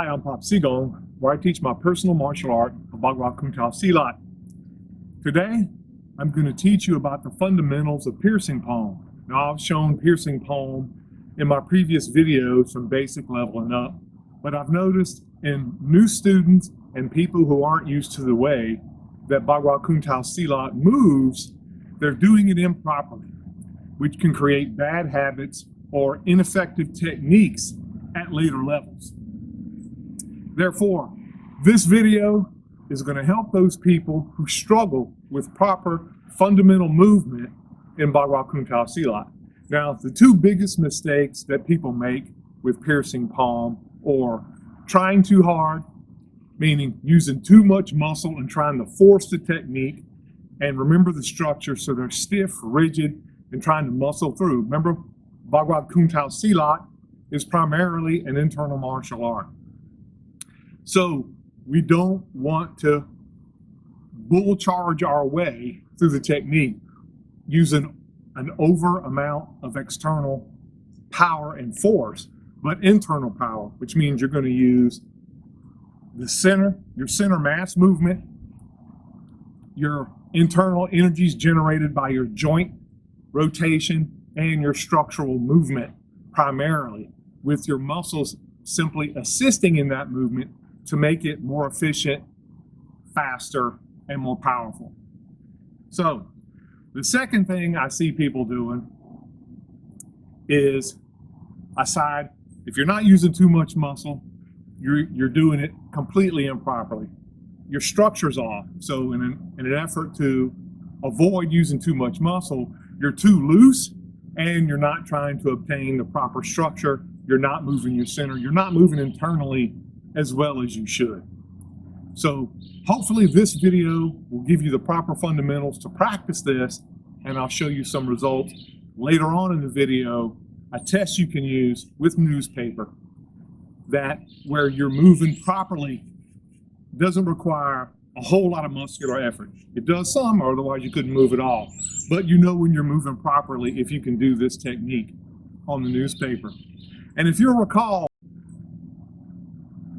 Hi, I'm Pop Sigung, where I teach my personal martial art of Bagua Kuntao Silat. Today, I'm going to teach you about the fundamentals of piercing palm. Now, I've shown piercing palm in my previous videos from basic level and up, but I've noticed in new students and people who aren't used to the way that Bagua Kuntao Silat moves, they're doing it improperly, which can create bad habits or ineffective techniques at later levels. Therefore, this video is going to help those people who struggle with proper fundamental movement in Bagua Kuntao Silat. Now, the two biggest mistakes that people make with piercing palm or trying too hard, meaning using too much muscle and trying to force the technique and remember the structure so they're stiff, rigid, and trying to muscle through. Remember, Bagua Kuntao Silat is primarily an internal martial art. So we don't want to bull charge our way through the technique using an over amount of external power and force, but internal power, which means you're going to use the center, your center mass movement, your internal energies generated by your joint rotation, and your structural movement primarily, with your muscles simply assisting in that movement to make it more efficient, faster, and more powerful. So the second thing I see people doing is, aside, if you're not using too much muscle, you're doing it completely improperly. Your structure's off. So in an effort to avoid using too much muscle, you're too loose and you're not trying to obtain the proper structure. You're not moving your center. You're not moving internally as well as you should. So hopefully this video will give you the proper fundamentals to practice this, and I'll show you some results later on in the video, a test you can use with newspaper that where you're moving properly doesn't require a whole lot of muscular effort. It does some, or otherwise you couldn't move at all. But you know when you're moving properly if you can do this technique on the newspaper. And if you'll recall,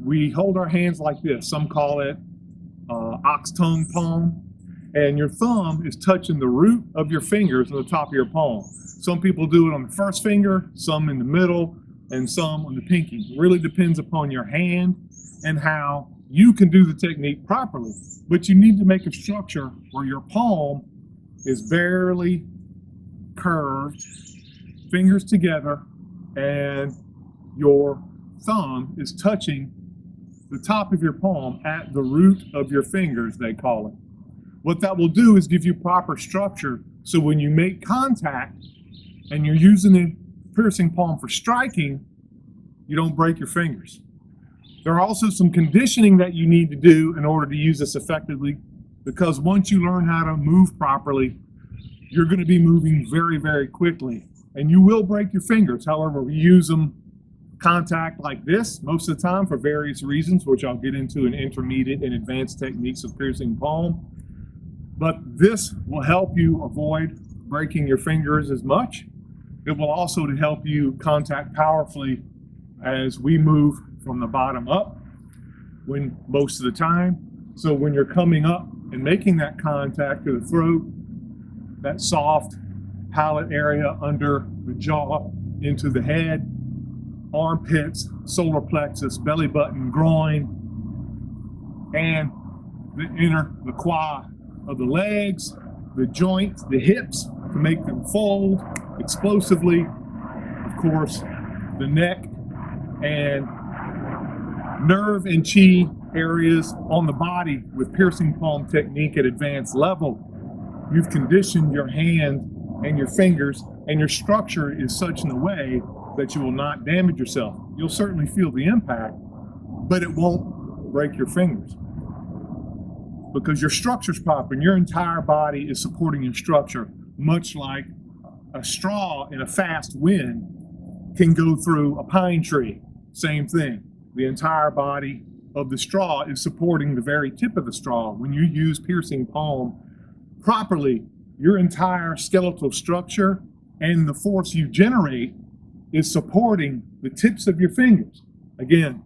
we hold our hands like this. Some call it ox tongue palm, and your thumb is touching the root of your fingers on the top of your palm. Some people do it on the first finger, some in the middle, and some on the pinky. It really depends upon your hand and how you can do the technique properly. But you need to make a structure where your palm is barely curved, fingers together, and your thumb is touching the top of your palm at the root of your fingers, they call it. What that will do is give you proper structure, so when you make contact and you're using the piercing palm for striking, you don't break your fingers. There are also some conditioning that you need to do in order to use this effectively, because once you learn how to move properly, you're going to be moving very, very quickly, and you will break your fingers. However, we use them contact like this most of the time for various reasons, which I'll get into in intermediate and advanced techniques of piercing palm. But this will help you avoid breaking your fingers as much. It will also to help you contact powerfully as we move from the bottom up when most of the time. So when you're coming up and making that contact to the throat, that soft palate area under the jaw into the head, armpits, solar plexus, belly button, groin, and the quad of the legs, the joints, the hips to make them fold explosively. Of course, the neck and nerve and chi areas on the body with piercing palm technique at advanced level. You've conditioned your hand and your fingers, and your structure is such in a way that you will not damage yourself. You'll certainly feel the impact, but it won't break your fingers because your structure's proper and your entire body is supporting your structure, much like a straw in a fast wind can go through a pine tree. Same thing. The entire body of the straw is supporting the very tip of the straw. When you use piercing palm properly, your entire skeletal structure and the force you generate is supporting the tips of your fingers. Again,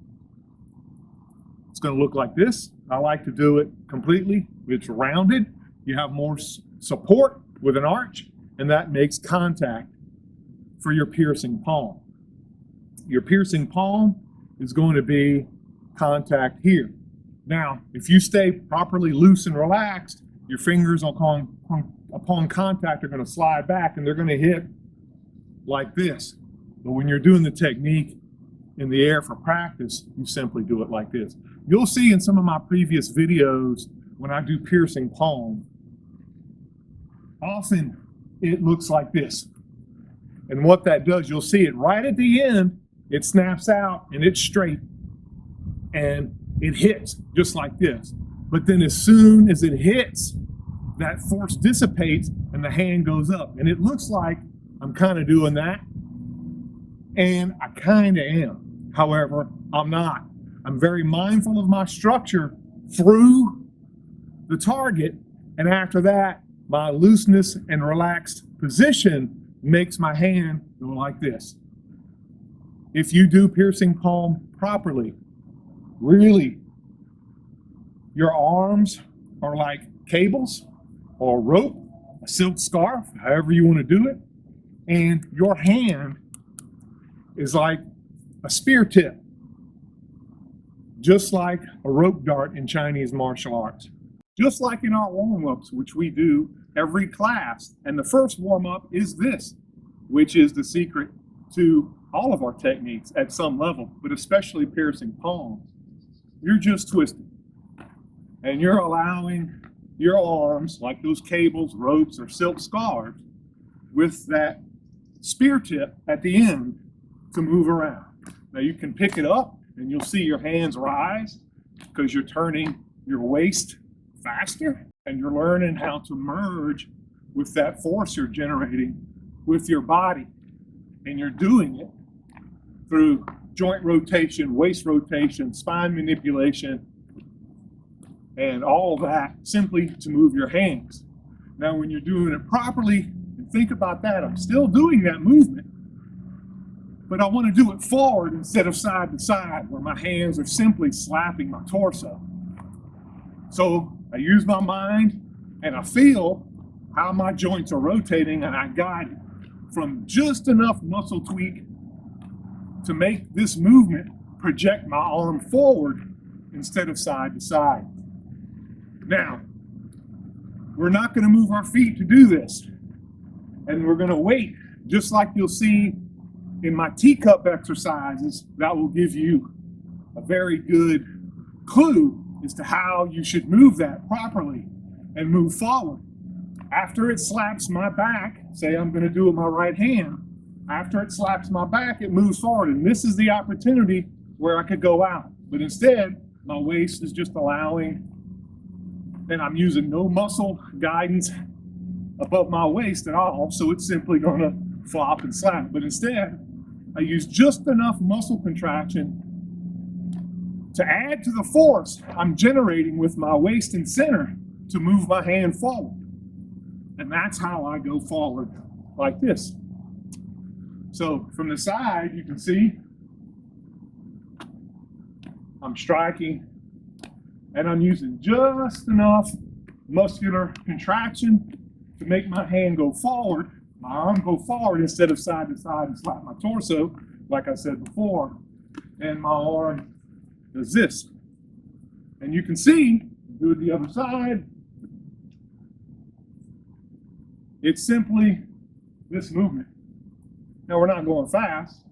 It's going to look like this. I like to do it completely. It's rounded. You have more support with an arch, and that makes contact for your piercing palm. Your piercing palm is going to be contact here. Now, if you stay properly loose and relaxed, your fingers upon contact are going to slide back and they're going to hit like this. But when you're doing the technique in the air for practice, you simply do it like this. You'll see in some of my previous videos when I do piercing palm, often it looks like this. And what that does, you'll see it right at the end, it snaps out and it's straight and it hits just like this. But then as soon as it hits, that force dissipates and the hand goes up. And it looks like I'm kind of doing that. And I kind of am. However, I'm not. I'm very mindful of my structure through the target. And after that, my looseness and relaxed position makes my hand go like this. If you do piercing palm properly, really, your arms are like cables or rope, a silk scarf, however you want to do it. And your hand is like a spear tip, just like a rope dart in Chinese martial arts. Just like in our warm-ups, which we do every class. And the first warm-up is this, which is the secret to all of our techniques at some level, but especially piercing palms. You're just twisting. And you're allowing your arms, like those cables, ropes, or silk scarves, with that spear tip at the end to move around. Now you can pick it up and you'll see your hands rise because you're turning your waist faster and you're learning how to merge with that force you're generating with your body. And you're doing it through joint rotation, waist rotation, spine manipulation, and all that simply to move your hands. Now when you're doing it properly, and think about that, I'm still doing that movement, but I want to do it forward instead of side to side where my hands are simply slapping my torso. So I use my mind and I feel how my joints are rotating and I guide it from just enough muscle tweak to make this movement project my arm forward instead of side to side. Now, we're not going to move our feet to do this. And we're going to wait, just like you'll see in my teacup exercises. That will give you a very good clue as to how you should move that properly and move forward. After it slaps my back, say I'm going to do it with my right hand, after it slaps my back, it moves forward. And this is the opportunity where I could go out. But instead, my waist is just allowing, and I'm using no muscle guidance above my waist at all, so it's simply going to flop and slap. But instead, I use just enough muscle contraction to add to the force I'm generating with my waist and center to move my hand forward. And that's how I go forward like this. So from the side, you can see I'm striking and I'm using just enough muscular contraction to make my hand go forward, my arm go forward instead of side to side and slap my torso, like I said before. And my arm does this. And you can see, do it the other side. It's simply this movement. Now we're not going fast.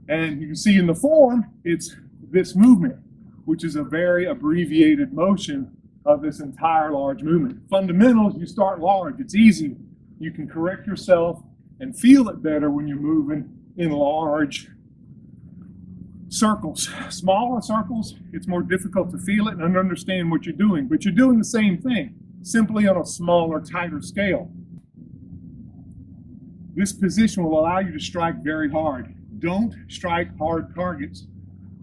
And you can see in the form, it's this movement, which is a very abbreviated motion of this entire large movement. Fundamentals, you start large, it's easy. You can correct yourself and feel it better when you're moving in large circles. Smaller circles, it's more difficult to feel it and understand what you're doing, but you're doing the same thing, simply on a smaller, tighter scale. This position will allow you to strike very hard. Don't strike hard targets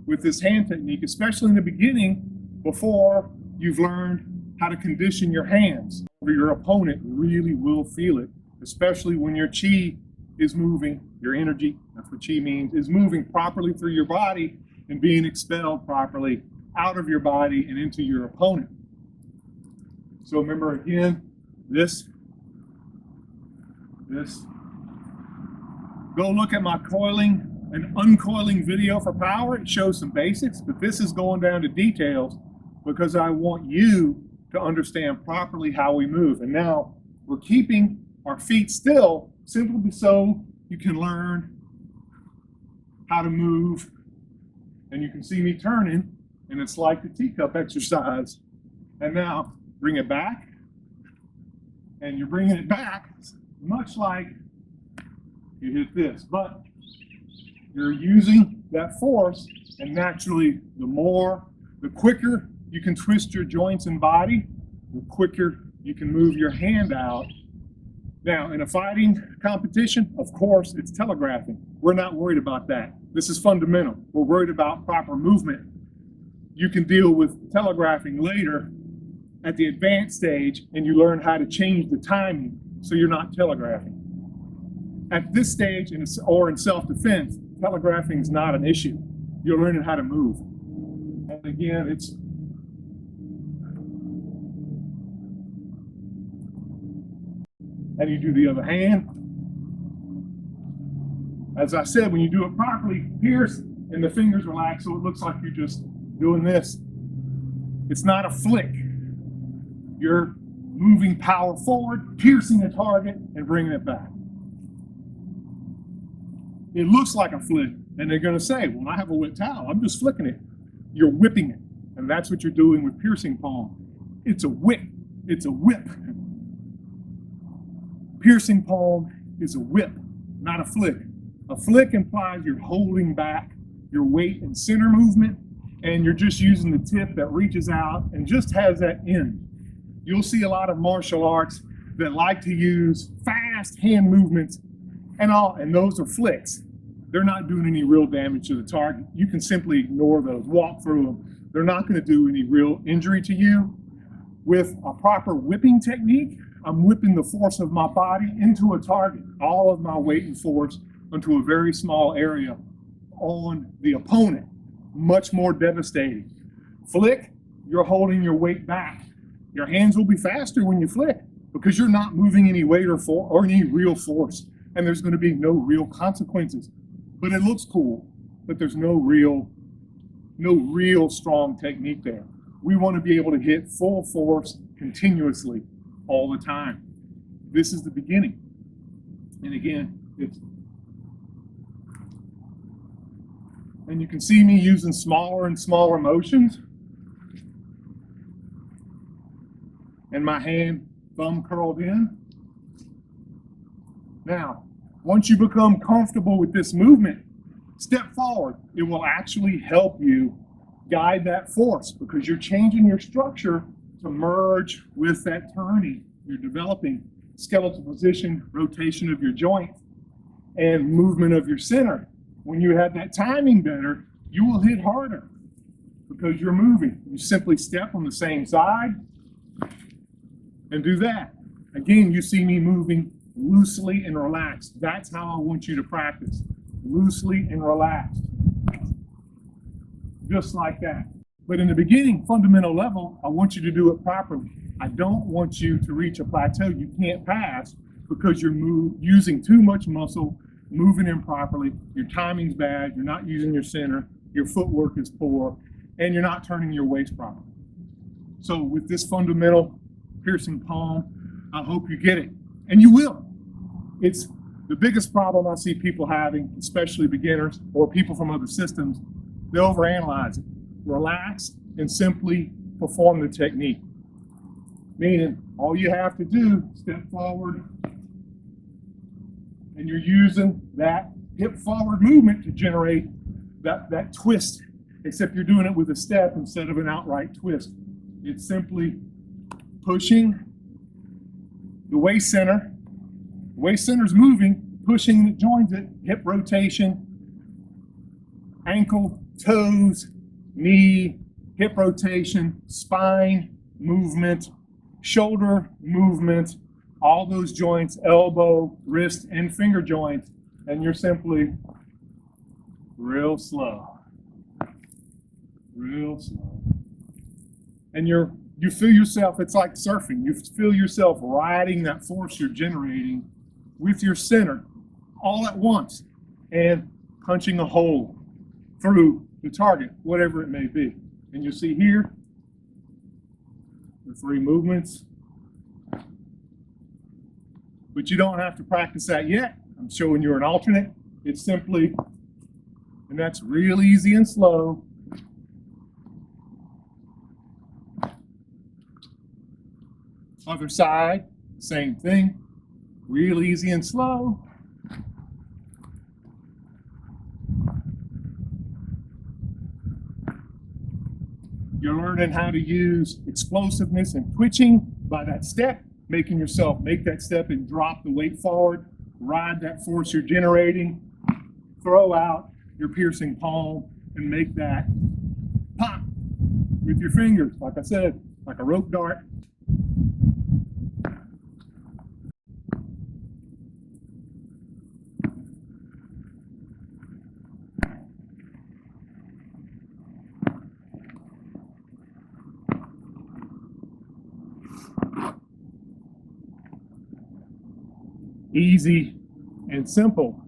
with this hand technique, especially in the beginning, before you've learned how to condition your hands. Your opponent really will feel it, especially when your chi is moving, your energy, that's what chi means, is moving properly through your body, and being expelled properly out of your body and into your opponent. So remember again, this. Go look at my coiling and uncoiling video for power. It shows some basics, but this is going down to details because I want you to understand properly how we move. And now we're keeping our feet still simply so you can learn how to move. And you can see me turning, and it's like the teacup exercise. And now bring it back, and you're bringing it back much like you hit this, but you're using that force, and naturally the quicker you can twist your joints and body, the quicker you can move your hand out. Now, in a fighting competition, of course, it's telegraphing. We're not worried about that. This is fundamental. We're worried about proper movement. You can deal with telegraphing later at the advanced stage, and you learn how to change the timing so you're not telegraphing. At this stage, or in self-defense, telegraphing is not an issue. You're learning how to move. And again, and you do the other hand. As I said, when you do it properly, pierce, and the fingers relax, so it looks like you're just doing this. It's not a flick. You're moving power forward, piercing the target, and bringing it back. It looks like a flick, and they're going to say, well, I have a wet towel. I'm just flicking it. You're whipping it, and that's what you're doing with piercing palm. It's a whip. It's a whip. Piercing palm is a whip, not a flick. A flick implies you're holding back your weight and center movement, and you're just using the tip that reaches out and just has that end. You'll see a lot of martial arts that like to use fast hand movements, and those are flicks. They're not doing any real damage to the target. You can simply ignore those, walk through them. They're not going to do any real injury to you. With a proper whipping technique, I'm whipping the force of my body into a target, all of my weight and force into a very small area on the opponent. Much more devastating. Flick, you're holding your weight back. Your hands will be faster when you flick because you're not moving any weight or any real force, and there's going to be no real consequences. But it looks cool, but there's no real strong technique there. We want to be able to hit full force continuously all the time. This is the beginning. And again, and you can see me using smaller and smaller motions. And my hand, thumb curled in. Now, once you become comfortable with this movement, step forward. It will actually help you guide that force because you're changing your structure to merge with that turning. You're developing skeletal position, rotation of your joint, and movement of your center. When you have that timing better, you will hit harder because you're moving. You simply step on the same side and do that. Again, you see me moving loosely and relaxed. That's how I want you to practice. Loosely and relaxed. Just like that. But in the beginning, fundamental level, I want you to do it properly. I don't want you to reach a plateau you can't pass because you're using too much muscle, moving improperly, your timing's bad, you're not using your center, your footwork is poor, and you're not turning your waist properly. So with this fundamental piercing palm, I hope you get it. And you will. It's the biggest problem I see people having, especially beginners or people from other systems. They overanalyze it. Relax and simply perform the technique. Meaning, all you have to do, step forward, and you're using that hip forward movement to generate that twist, except you're doing it with a step instead of an outright twist. It's simply pushing the waist center. The waist center's moving, pushing the joints, hip rotation, ankle, toes, knee, hip rotation, spine movement, shoulder movement, all those joints, elbow, wrist, and finger joints, and you're simply real slow. real slow. And you feel yourself, it's like surfing. You feel yourself riding that force you're generating with your center all at once and punching a hole through the target, whatever it may be. And you see here, the 3 movements. But you don't have to practice that yet. I'm showing you an alternate. It's simply, and that's real easy and slow. Other side, same thing. Real easy and slow. You're learning how to use explosiveness and twitching by that step, making yourself make that step and drop the weight forward, ride that force you're generating, throw out your piercing palm and make that pop with your fingers, like I said, like a rope dart. Easy and simple.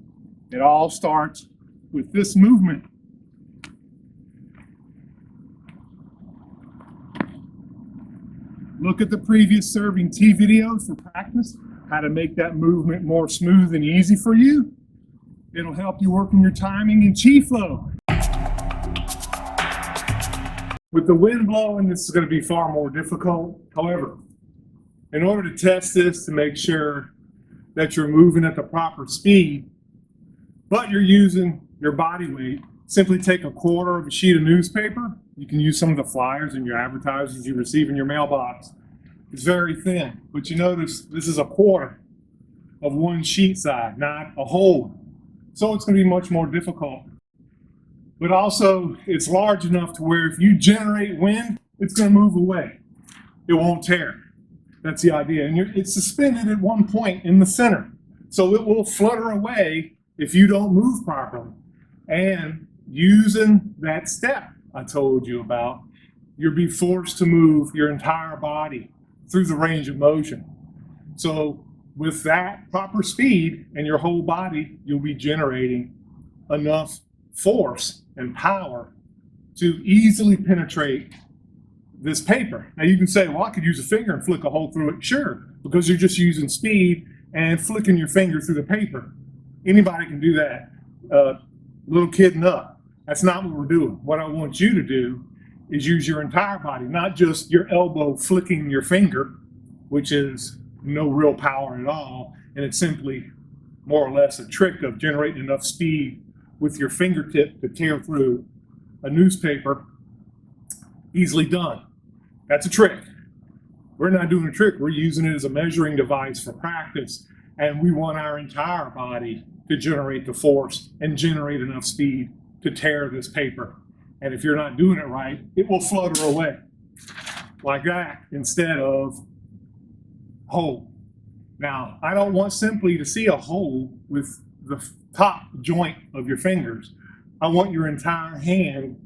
It all starts with this movement. Look at the previous serving T videos for practice, how to make that movement more smooth and easy for you. It'll help you work on your timing and chi flow. With the wind blowing, this is going to be far more difficult. However, in order to test this to make sure that you're moving at the proper speed, but you're using your body weight, simply take a quarter of a sheet of newspaper. You can use some of the flyers and your advertisements you receive in your mailbox. It's very thin, but you notice this is a quarter of one sheet side, not a whole. So it's going to be much more difficult. But also, it's large enough to where if you generate wind, it's going to move away. It won't tear. That's the idea. And it's suspended at one point in the center. So it will flutter away if you don't move properly. And using that step I told you about, you'll be forced to move your entire body through the range of motion. So with that proper speed and your whole body, you'll be generating enough force and power to easily penetrate this paper. Now you can say, well, I could use a finger and flick a hole through it. Sure, because you're just using speed and flicking your finger through the paper. Anybody can do that, little kid and up. That's not what we're doing. What I want you to do is use your entire body, not just your elbow flicking your finger, which is no real power at all, and it's simply more or less a trick of generating enough speed with your fingertip to tear through a newspaper. Easily done. That's a trick. We're not doing a trick. We're using it as a measuring device for practice, and we want our entire body to generate the force and generate enough speed to tear this paper. And if you're not doing it right, it will flutter away like that instead of hole. Now, I don't want simply to see a hole with the top joint of your fingers. I want your entire hand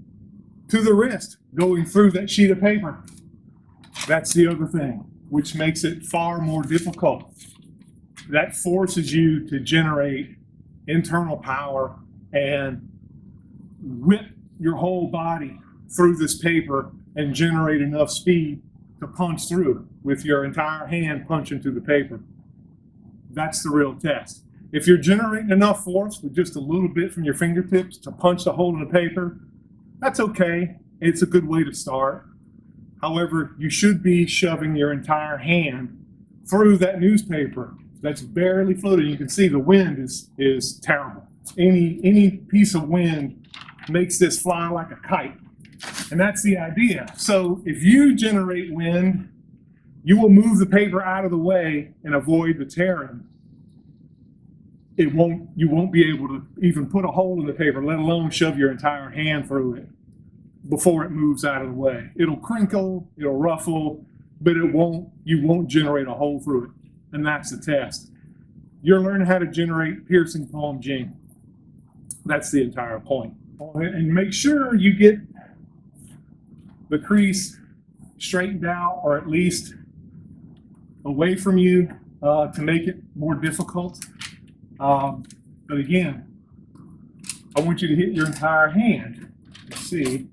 to the wrist going through that sheet of paper. That's the other thing, which makes it far more difficult. That forces you to generate internal power and whip your whole body through this paper and generate enough speed to punch through with your entire hand punching through the paper. That's the real test. If you're generating enough force with just a little bit from your fingertips to punch the hole in the paper, that's okay. It's a good way to start. However, you should be shoving your entire hand through that newspaper that's barely floating. You can see the wind is terrible. Any piece of wind makes this fly like a kite. And that's the idea. So if you generate wind, you will move the paper out of the way and avoid the tearing. You won't be able to even put a hole in the paper, let alone shove your entire hand through it before it moves out of the way. It'll crinkle, it'll ruffle, but you won't generate a hole through it. And that's the test. You're learning how to generate piercing palm jing. That's the entire point. And make sure you get the crease straightened out, or at least away from you, to make it more difficult. But again, I want you to hit your entire hand, see,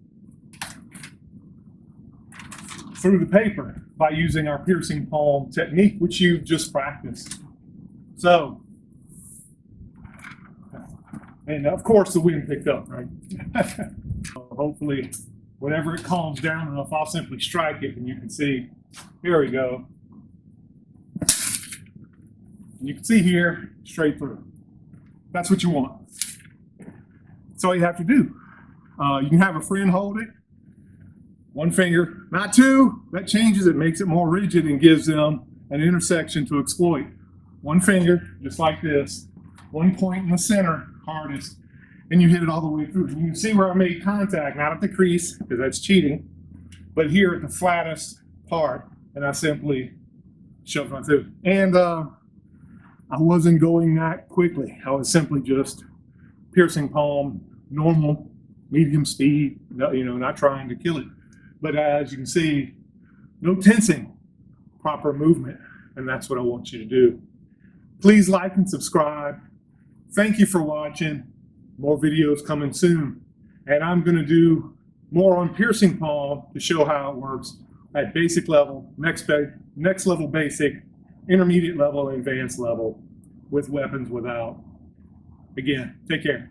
through the paper by using our piercing palm technique, which you've just practiced. So, and of course the wind picked up, right? Hopefully, whenever it calms down enough, I'll simply strike it and you can see, here we go. You can see here, straight through. That's what you want. That's all you have to do. You can have a friend hold it. One finger, not two. That changes it, makes it more rigid and gives them an intersection to exploit. One finger, just like this. One point in the center, hardest, and you hit it all the way through. And you can see where I made contact, not at the crease, because that's cheating, but here at the flattest part, and I simply shoved right through. And I wasn't going that quickly. I was simply just piercing palm, normal, medium speed, not trying to kill it. But as you can see, no tensing, proper movement, and that's what I want you to do. Please like and subscribe. Thank you for watching. More videos coming soon. And I'm going to do more on piercing palm to show how it works at basic level, next level basic, intermediate level, advanced level, with weapons, without. Again, take care.